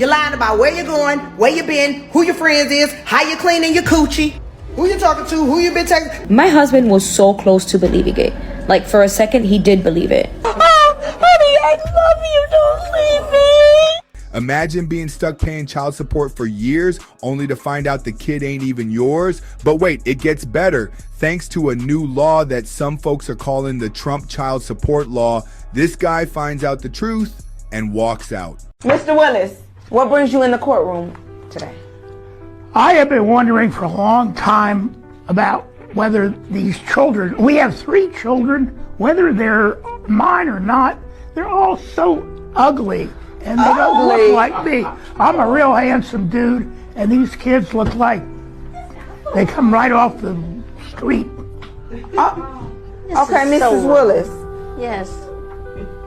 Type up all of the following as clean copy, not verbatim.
You're lying about where you're going, where you been, who your friends is, how you cleaning your coochie, who you talking to, who you been texting. My husband was so close to believing it. Like, for a second, he did believe it. Oh, honey, I love you. Don't leave me. Imagine being stuck paying child support for years only to find out the kid ain't even yours. But wait, it gets better. Thanks to a new law that some folks are calling the Trump child support law, this guy finds out the truth and walks out. Mr. Willis, what brings you in the courtroom today? I have been wondering for a long time about whether these children, we have 3 children, whether they're mine or not, they're all so ugly and they don't look like me. I'm a real handsome dude and these kids look like they come right off the street. Okay, Mrs. Willis. Yes.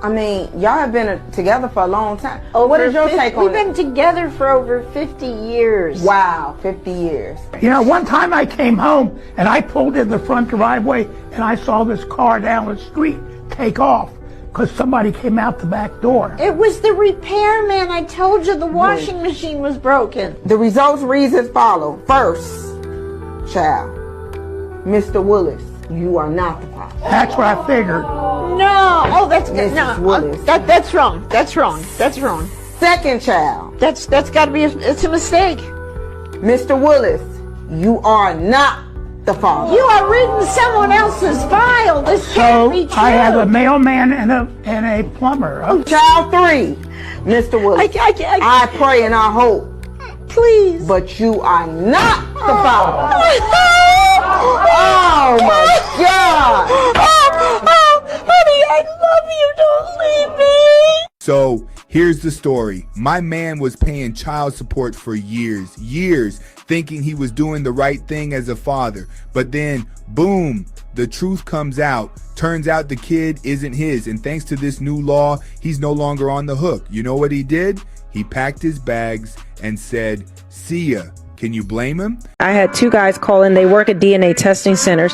I mean, y'all have been together for a long time. What is your take on it? We've been together for over 50 years. Wow, 50 years. You know, one time I came home and I pulled in the front driveway and I saw this car down the street take off because somebody came out the back door. It was the repairman. I told you the washing machine was broken. The results reads as follow. First, child, Mr. Willis, you are not the father. That's what I figured. No. Oh, that's good. Mrs. No, Willis. that's wrong. That's wrong. That's wrong. Second child, That's got to be. It's a mistake. Mr. Willis, you are not the father. You are reading someone else's file. This can't be So true. I have a mailman and a plumber. Child 3, Mr. Willis, I pray and I hope, Please. but you are not the father. Oh my God! Honey, I love you. Don't leave me. So here's the story. My man was paying child support for years, thinking he was doing the right thing as a father. But then, boom, the truth comes out. Turns out the kid isn't his. And thanks to this new law, he's no longer on the hook. You know what he did? He packed his bags and said, "See ya." Can you blame him? I had 2 guys call in. They work at DNA testing centers.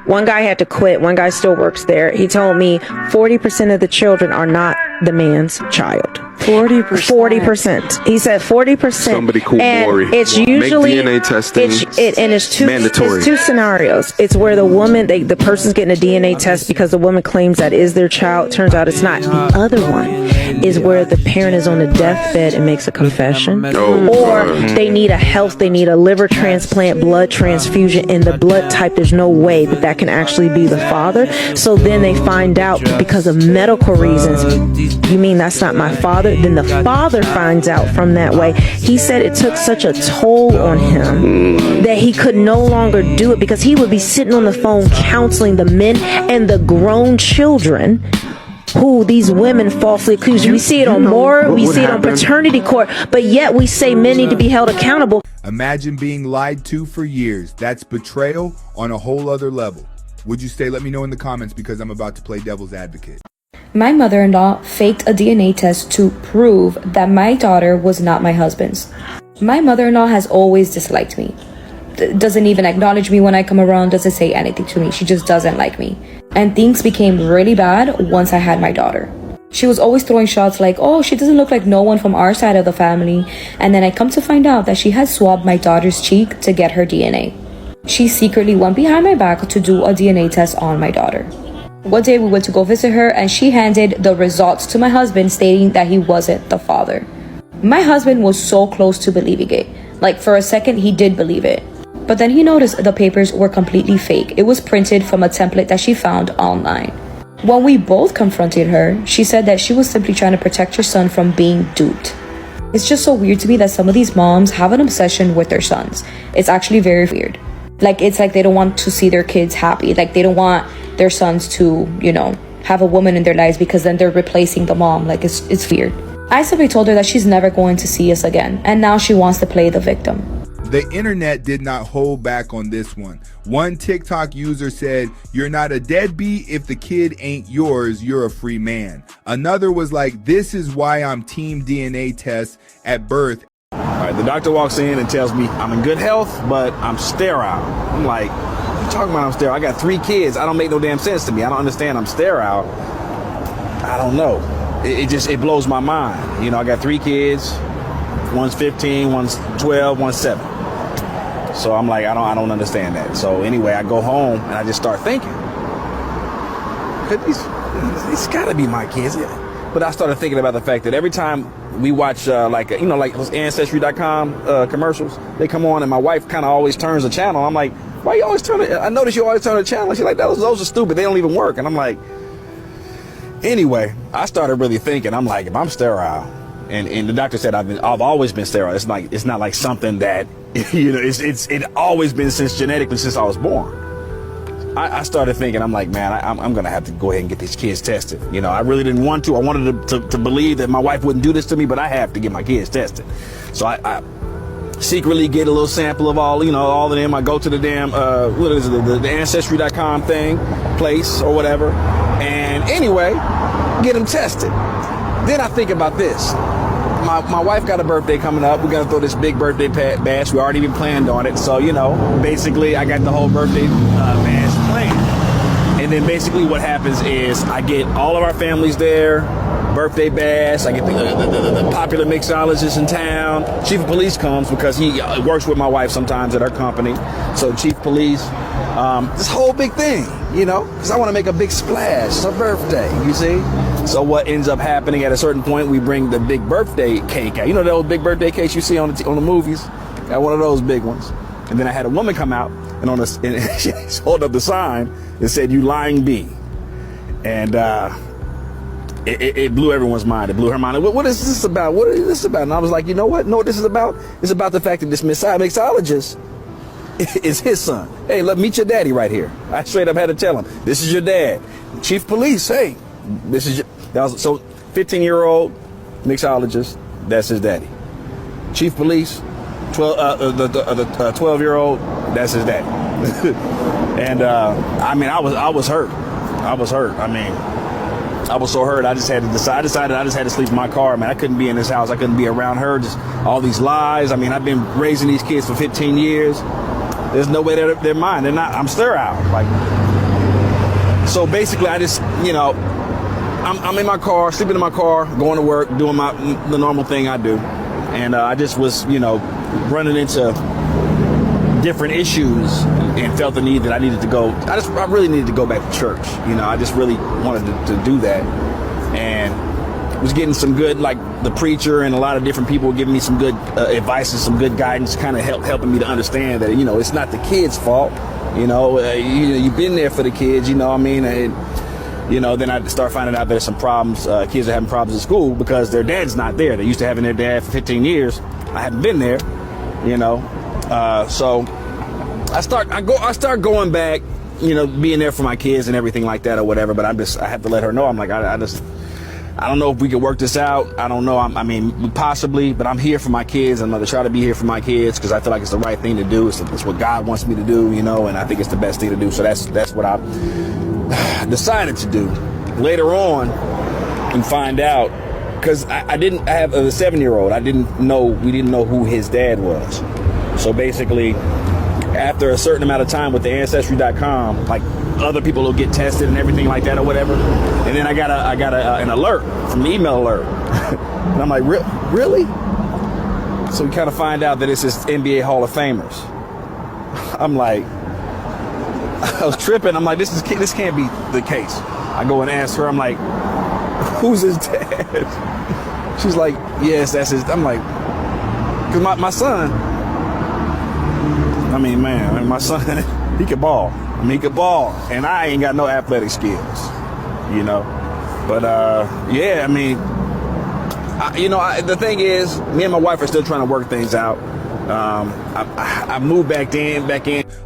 One guy had to quit. One guy still works there. He told me 40% of the children are not the man's child. 40%. He said 40%. Somebody call and Maury. it's usually Make DNA testing it's mandatory. It's 2 scenarios. It's where the woman, the person's getting a DNA test because the woman claims that is their child. Turns out it's not. The other one is where the parent is on a deathbed and makes a confession, or they need a liver transplant, blood transfusion, and the blood type, there's no way that can actually be the father. So then they find out because of medical reasons, you mean that's not my father? Then the father finds out from that way. He said it took such a toll on him that he could no longer do it because he would be sitting on the phone counseling the men and the grown children who these women falsely accuse. We see it on Maury, we see it on paternity court, but yet we say men need to be held accountable. Imagine being lied to for years. That's betrayal on a whole other level. Would you stay? Let me know in the comments because I'm about to play devil's advocate. My mother-in-law faked a DNA test to prove that my daughter was not my husband's. My mother-in-law has always disliked me. Doesn't even acknowledge me when I come around, doesn't say anything to me. She just doesn't like me. And things became really bad once I had my daughter. She was always throwing shots like, oh, she doesn't look like no one from our side of the family. And then I come to find out that she had swabbed my daughter's cheek to get her DNA. She secretly went behind my back to do a DNA test on my daughter. One day we went to go visit her and she handed the results to my husband stating that he wasn't the father. My husband was so close to believing it. Like, for a second, he did believe it. But then he noticed the papers were completely fake. It was printed from a template that she found online. When we both confronted her, she said that she was simply trying to protect her son from being duped. It's just so weird to me that some of these moms have an obsession with their sons. It's actually very weird. Like, it's like they don't want to see their kids happy. Like, they don't want their sons to, have a woman in their lives because then they're replacing the mom. Like, it's weird. I simply told her that she's never going to see us again. And now she wants to play the victim. The internet did not hold back on this one. One TikTok user said, "You're not a deadbeat if the kid ain't yours, you're a free man." Another was like, "This is why I'm team DNA test at birth." All right, the doctor walks in and tells me I'm in good health, but I'm sterile. I'm like, what you talking about I'm sterile? I got 3 kids. I don't make no damn sense to me. I don't understand I'm sterile. I don't know. It blows my mind. I got 3 kids. One's 15, one's 12, one's 7. So I'm like, I don't understand that. So anyway, I go home and I just start thinking, these gotta be my kids. But I started thinking about the fact that every time we watch like those ancestry.com commercials, they come on and my wife kind of always turns the channel. I'm like, why you always turn it? I notice you always turn the channel. She's like, those are stupid. They don't even work. And I'm like, anyway, I started really thinking. I'm like, if I'm sterile, and the doctor said I've always been sterile. It's not like something that it's always been genetically since I was born. I started thinking, I'm like, man, I'm gonna have to go ahead and get these kids tested. I really didn't want to. I wanted to believe that my wife wouldn't do this to me, but I have to get my kids tested. So I secretly get a little sample of all of them. I go to the damn the ancestry.com place or whatever, and anyway, get them tested. Then I think about this. My wife got a birthday coming up. We got to throw this big birthday bash. We already been planned on it. So, basically I got the whole birthday bash planned. And then basically what happens is I get all of our families there, birthday bash. I get the popular mixologist in town. Chief of police comes because he works with my wife sometimes at our company. So chief of police, this whole big thing, because I want to make a big splash. It's her birthday, you see? So what ends up happening at a certain point, we bring the big birthday cake out. Those big birthday cakes you see on the movies? Got one of those big ones. And then I had a woman come out and she held up the sign that said, "You lying bee." And it blew everyone's mind. It blew her mind. What is this about? What is this about? And I was like, you know what? What this is about? It's about the fact that this mixologist is his son. Hey, let meet your daddy right here. I straight up had to tell him, this is your dad. Chief of police, hey, this is your... So 15-year-old mixologist, that's his daddy. Chief of police, 12-year-old, that's his daddy. And I was hurt. I was hurt. I was so hurt. I decided I just had to sleep in my car. I couldn't be in this house. I couldn't be around her. Just all these lies. I've been raising these kids for 15 years. There's no way they're mine. They're not. I'm sterile. So basically, I just, I'm in my car, sleeping in my car, going to work, doing the normal thing I do. And I just was, running into different issues and felt the need that I needed to go. I really needed to go back to church. I just really wanted to do that. And was getting some good, like the preacher and a lot of different people were giving me some good advice and some good guidance, kind of helping me to understand that, it's not the kids' fault. You've been there for the kids, And, then I start finding out there's some problems. Kids are having problems at school because their dad's not there. They used to having their dad for 15 years. I haven't been there, so I start going back, being there for my kids and everything like that or whatever. But I have to let her know. I'm like, I don't know if we can work this out. I don't know. Possibly, but I'm here for my kids. I'm going to try to be here for my kids because I feel like it's the right thing to do. It's what God wants me to do, and I think it's the best thing to do. So that's what I decided to do. Later on, and find out, because I have a 7-year-old. We didn't know who his dad was. So basically, after a certain amount of time with the ancestry.com, like other people will get tested and everything like that or whatever. And then I got an alert from the email alert. And I'm like, really? So we kind of find out that it's this NBA Hall of Famers. I'm like, I was tripping. I'm like, this can't be the case. I go and ask her, I'm like, who's his dad? She's like, yes, that's his. I'm like, because my son, my son, he could ball. He could ball, and I ain't got no athletic skills, But the thing is, me and my wife are still trying to work things out. I moved back in.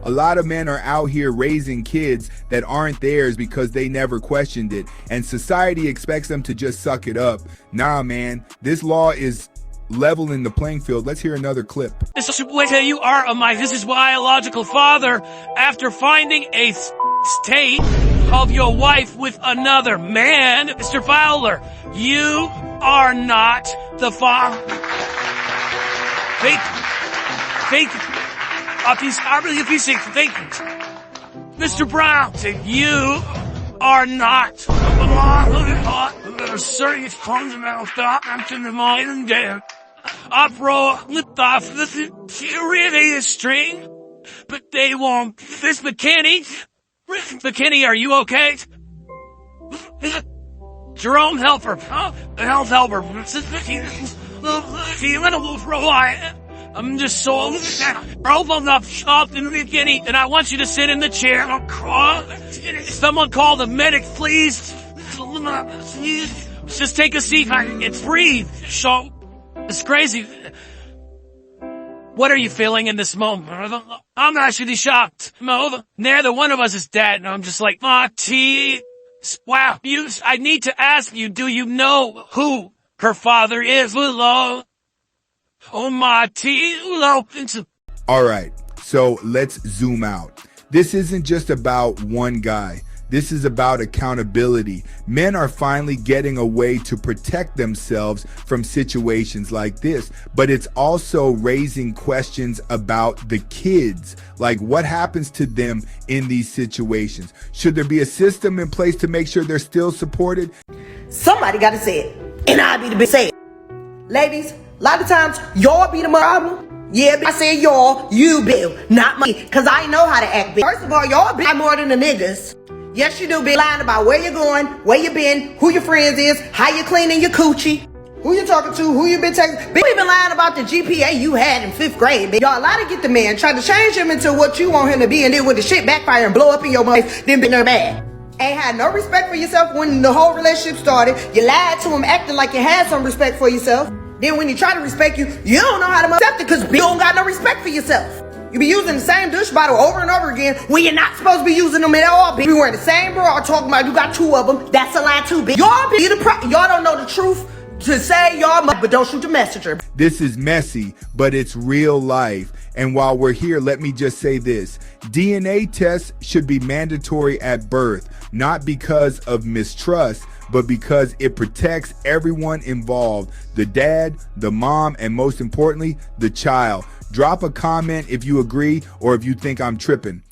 A lot of men are out here raising kids that aren't theirs because they never questioned it, and society expects them to just suck it up. Nah, man, this law is leveling the playing field. Let's hear another clip. You are my biological father after finding a state of your wife with another man. Mr. Fowler, you are not the father. Thank you. Mr. Brown, you are not the serious fundamental thought to the mind and dead. uproar, lift off the really string, but they won't. This McKinney, are you okay? Jerome Helper, huh? The health helper. I'm just so open up shop in the beginning, and I want you to sit in the chair. Someone call the medic, please. Just take a seat and breathe. So, it's crazy. What are you feeling in this moment? I'm actually shocked. Neither one of us is dead, and I'm just like, Marty. Wow, I need to ask you, do you know who her father is? Oh, Marty. All right, so let's zoom out. This isn't just about one guy. This is about accountability. Men are finally getting a way to protect themselves from situations like this, but it's also raising questions about the kids. Like, what happens to them in these situations? Should there be a system in place to make sure they're still supported? Somebody got to say it, and I'll be the big say it. Ladies, a lot of times, y'all be the problem. Yeah, I say y'all, you Bill, not me, because I know how to act big. First of all, y'all be more than the niggas. Yes, you do be lying about where you're going, where you been, who your friends is, how you cleaning your coochie, who you talking to, who you been texting. You been lying about the GPA you had in 5th grade, bitch. Y'all lie to get the man, try to change him into what you want him to be, and then when the shit backfire and blow up in your mouth, then be there bad. Ain't had no respect for yourself when the whole relationship started. You lied to him acting like you had some respect for yourself. Then when he try to respect you, you don't know how to accept it because you don't got no respect for yourself. You be using the same douche bottle over and over again when you're not supposed to be using them at all, bitch. You wearing the same bra talking about you got 2 of them. That's a lie too, bitch. Y'all don't know the truth to say y'all, but don't shoot the messenger. This is messy, but it's real life. And while we're here, let me just say this. DNA tests should be mandatory at birth, not because of mistrust, but because it protects everyone involved, the dad, the mom, and most importantly, the child. Drop a comment if you agree or if you think I'm tripping.